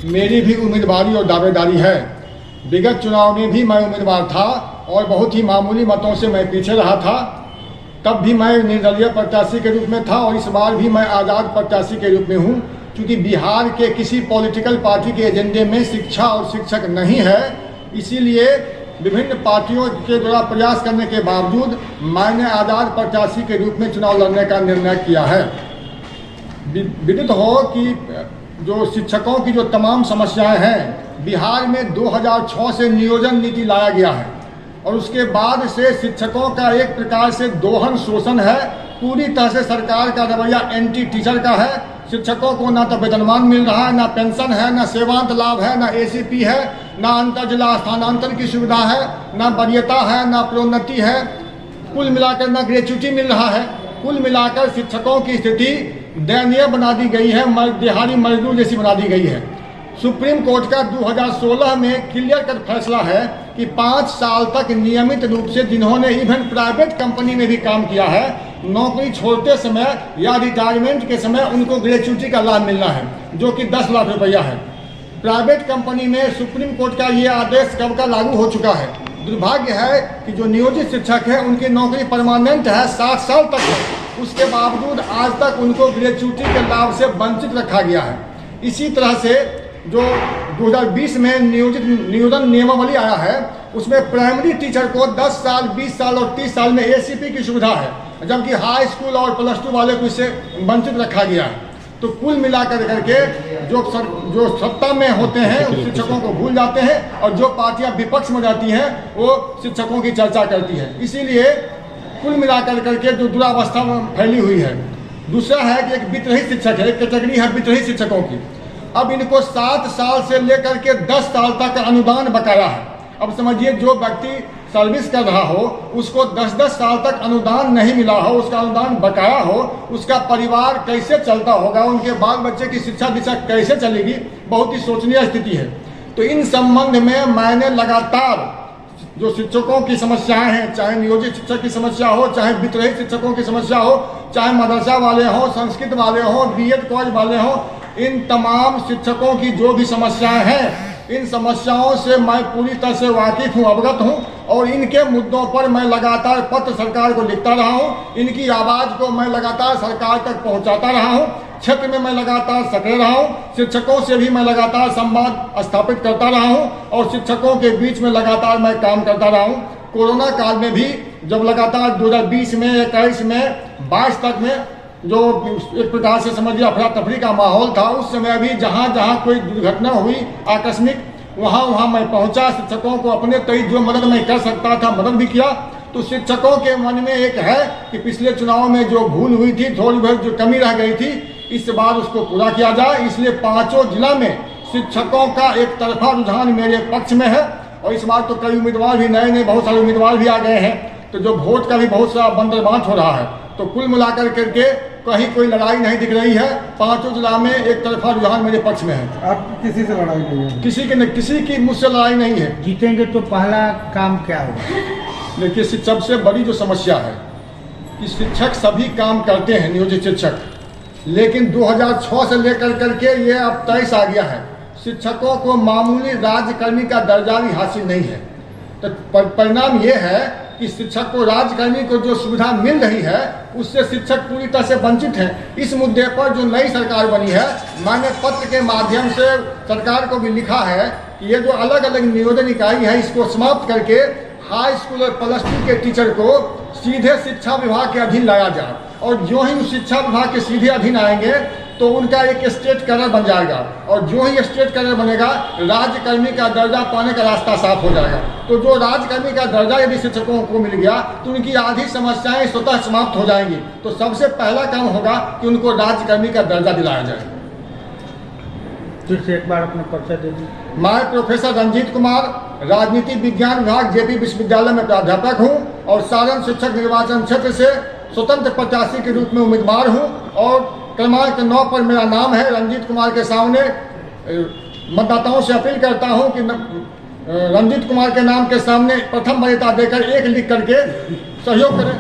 मेरी भी उम्मीदवारी और दावेदारी है। विगत चुनाव में भी मैं उम्मीदवार था और बहुत ही मामूली मतों से मैं पीछे रहा था। तब भी मैं निर्दलीय प्रत्याशी के रूप में था और इस बार भी मैं आज़ाद प्रत्याशी के रूप में हूँ। क्योंकि बिहार के किसी पॉलिटिकल पार्टी के एजेंडे में शिक्षा और शिक्षक नहीं है, इसीलिए विभिन्न पार्टियों के द्वारा प्रयास करने के बावजूद मैंने आज़ाद प्रत्याशी के रूप में चुनाव लड़ने का निर्णय किया है। विदित हो कि जो शिक्षकों की जो तमाम समस्याएं हैं, बिहार में 2006 से नियोजन नीति लाया गया है और उसके बाद से शिक्षकों का एक प्रकार से दोहन शोषण है। पूरी तरह से सरकार का रवैया एंटी टीचर का है। शिक्षकों को ना तो वेतनमान मिल रहा है, ना पेंशन है, ना सेवांत लाभ है, ना एसीपी है, ना अंतर जिला स्थानांतरण की सुविधा है, ना वरीयता है, ना प्रोन्नति है, कुल मिलाकर ना ग्रेच्युटी मिल रहा है। कुल मिलाकर शिक्षकों की स्थिति दयनीय बना दी गई है, दिहाड़ी मजदूर जैसी बना दी गई है। सुप्रीम कोर्ट का 2016 में क्लियर कट फैसला है कि 5 साल तक नियमित रूप से जिन्होंने इवन प्राइवेट कंपनी में भी काम किया है, नौकरी छोड़ते समय या रिटायरमेंट के समय उनको ग्रेच्युटी का लाभ मिलना है, जो कि 10 लाख रुपया है। प्राइवेट कंपनी में सुप्रीम कोर्ट का ये आदेश कब का लागू हो चुका है। दुर्भाग्य है कि जो नियोजित शिक्षक है उनकी नौकरी परमानेंट है, 60 साल तक है, उसके बावजूद आज तक उनको ग्रेच्युटी के लाभ से वंचित रखा गया है। इसी तरह से जो 2020 में नियोजन नियमावली आया है, उसमें प्राइमरी टीचर को 10 साल, 20 साल और 30 साल में एसीपी की सुविधा है, जबकि हाई स्कूल और +2 वाले को इससे वंचित रखा गया है। तो कुल मिलाकर करके जो सत्ता में होते हैं उस शिक्षकों को भूल जाते हैं और जो पार्टियां विपक्ष में जाती हैं वो शिक्षकों की चर्चा करती है। इसीलिए कुल मिलाकर करके जो दुरावस्था फैली हुई है। दूसरा है कि एक वित्तरहित शिक्षक है, एक कैटेगरी है वित्तरहित शिक्षकों की। अब इनको 7 साल से लेकर के 10 साल तक अनुदान बकाया है। अब समझिए, जो व्यक्ति सर्विस कर रहा हो उसको 10-10 साल तक अनुदान नहीं मिला हो, उसका अनुदान बकाया हो, उसका परिवार कैसे चलता होगा, उनके बाल बच्चे की शिक्षा दीक्षा कैसे चलेगी, बहुत ही शोचनीय स्थिति है। तो इन संबंध में मैंने लगातार जो शिक्षकों की समस्याएं हैं, चाहे नियोजित शिक्षक की समस्या हो, चाहे वित्तरहित शिक्षकों की समस्या हो, चाहे मदरसा वाले हों, संस्कृत वाले हों, बीएड कॉलेज वाले हों, इन तमाम शिक्षकों की जो भी समस्याएं हैं, इन समस्याओं से मैं पूरी तरह से वाकिफ हूँ, अवगत हूँ और इनके मुद्दों पर मैं लगातार पत्र सरकार को लिखता रहा हूँ। इनकी आवाज़ को मैं लगातार सरकार तक पहुँचाता रहा हूँ। क्षेत्र में मैं लगातार सक्रिय रहा हूँ। शिक्षकों से भी मैं लगातार संवाद स्थापित करता रहा हूँ और शिक्षकों के बीच में लगातार मैं काम करता रहा हूँ। कोरोना काल में भी जब लगातार 2020 में, 21 में, 22 तक में जो एक प्रकार से समझिए अफरा तफरी का माहौल था, उस समय भी जहाँ जहाँ कोई दुर्घटना हुई आकस्मिक, वहाँ मैं पहुँचा। शिक्षकों को अपने तय जो मदद मैं कर सकता था मदद भी किया। तो शिक्षकों के मन में एक है कि पिछले चुनाव में जो भूल हुई थी, थोड़ी बहुत जो कमी रह गई थी, इस बार उसको पूरा किया जाए। इसलिए 5 जिला में शिक्षकों का एक तरफा रुझान मेरे पक्ष में है और इस बार तो कई उम्मीदवार भी नए बहुत सारे उम्मीदवार भी आ गए हैं, तो जो वोट का भी बहुत सारा बंदरबांट हो रहा है। तो कुल मिलाकर करके कहीं कोई लड़ाई नहीं दिख रही है। 5 जिला में एक तरफा रुझान मेरे पक्ष में है। आप किसी से लड़ाई नहीं है? किसी की मुझसे लड़ाई नहीं है। जीतेंगे तो पहला काम क्या होगा? देखिए, सबसे बड़ी जो समस्या है कि शिक्षक सभी काम करते हैं, नियोजित शिक्षक, लेकिन 2006 से लेकर करके ये अब 23 आ गया है, शिक्षकों को मामूली राज्यकर्मी का दर्जा भी हासिल नहीं है। तो परिणाम ये है कि शिक्षक को राज्यकर्मी को जो सुविधा मिल रही है उससे शिक्षक पूरी तरह से वंचित हैं। इस मुद्दे पर जो नई सरकार बनी है, मैंने पत्र के माध्यम से सरकार को भी लिखा है कि ये जो अलग अलग नियोजन इकाई है इसको समाप्त करके हाई स्कूल और +2 के टीचर को सीधे शिक्षा विभाग के अधीन लाया जाए और जो ही उस शिक्षा विभाग के सीधे अधीन आएंगे तो उनका एक स्टेट कैडर बन जाएगा और जो ही स्टेट कैडर बनेगा राज्यकर्मी का दर्जा पाने का रास्ता साफ हो जाएगा। तो जो राज्यकर्मी का दर्जा यदि शिक्षकों को मिल गया तो उनकी आधी समस्याएं स्वतः समाप्त हो जाएंगी। तो सबसे पहला काम होगा कि उनको राज्यकर्मी का दर्जा दिलाया जाए। फिर से एक बार अपना परिचय दे दीजिए। मैं प्रोफेसर रंजीत कुमार, राजनीति विज्ञान विभाग जेपी विश्वविद्यालय में प्राध्यापक हूँ और सारण शिक्षक निर्वाचन क्षेत्र से स्वतंत्र प्रत्याशी के रूप में उम्मीदवार हूँ और क्रमांक 9 पर मेरा नाम है। रंजीत कुमार के सामने मतदाताओं से अपील करता हूं कि रंजीत कुमार के नाम के सामने प्रथम वरीयता देकर 1 लिख करके सहयोग करें।